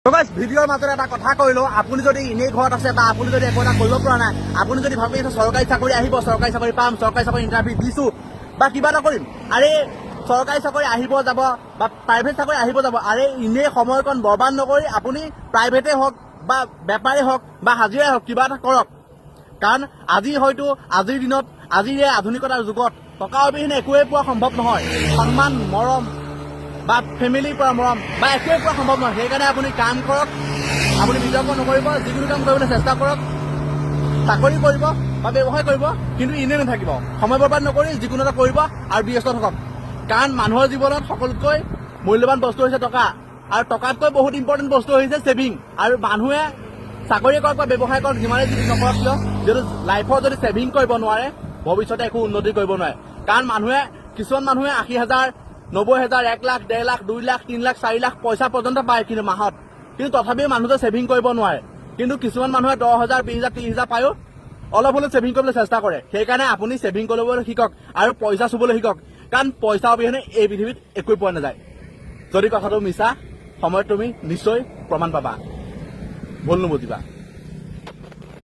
ভিডিঅ'ৰ মাজত এটা কথা কৈলো, আপুনি যদি এনেই ঘৰত আছে বা আপুনি যদি একো এটা কৰিব পৰা নাই, আপুনি যদি ভাবি আছে চৰকাৰী চাকৰি আহিব, চৰকাৰী চাকৰি পাম, চৰকাৰী চাকৰি ইণ্টাৰভিউ দিছো বা কিবা এটা কৰিম, আৰে চৰকাৰী চাকৰি আহিব যাব বা প্ৰাইভেট চাকৰি আহিব যাব, আৰে এনেই সময়কণ বৰবাদ নকৰি আপুনি প্ৰাইভেটে হওক বা বেপাৰী হওক বা হাজিৰাই হওক কিবা এটা কৰক। কাৰণ আজি হয়তো আজিৰ দিনত, আজিৰ এই আধুনিকতাৰ যুগত টকা অবিহনে একোৱেই পোৱা সম্ভৱ নহয়। সন্মান, মৰম বা ফেমিলিৰ পৰা মৰম বা একোৱে পোৱা সম্ভৱ নহয়। সেইকাৰণে আপুনি কাম কৰক, আপুনি বিতৰ্ক নকৰিব, যিকোনো কাম কৰিবলৈ চেষ্টা কৰক, চাকৰি কৰিব বা ব্যৱসায় কৰিব, কিন্তু এনেই নাথাকিব। সময় বৰবাদ নকৰি যিকোনো এটা কৰিব আৰু ব্যস্ত থাকক। কাৰণ মানুহৰ জীৱনত সকলোতকৈ মূল্যৱান বস্তু হৈছে টকা, আৰু টকাতকৈ বহুত ইম্পৰ্টেণ্ট বস্তু হৈছে ছেভিং। আৰু মানুহে চাকৰি কৰক বা ব্যৱসায় কৰক, যিমানে যি নকৰক কিয়, যিহেতু লাইফত যদি ছেভিং কৰিব নোৱাৰে ভৱিষ্যতে একো উন্নতি কৰিব নোৱাৰে। কাৰণ কিছুমান মানুহে 80,000, 90,000, 1 লাখ, 1.5 লাখ, 2 লাখ, 3 লাখ, 4 লাখ পইচা পৰ্যন্ত পায় কিন্তু মাহত, কিন্তু তথাপিও মানুহটোৱে ছেভিং কৰিব নোৱাৰে। কিন্তু কিছুমান মানুহে 10,000, 20,000, 30,000 পায়ো অলপ হ'লেও ছেভিং কৰিবলৈ চেষ্টা কৰে। সেইকাৰণে আপুনি ছেভিং কৰিবলৈ শিকক আৰু পইচা চুবলৈ শিকক। কাৰণ পইচা অবিহনে এই পৃথিৱীত একোৱে পোৱা নাযায়। যদি কথাটো মিছা, সময়ত তুমি নিশ্চয় প্ৰমাণ পাবা। ভুল নুবুজিবা।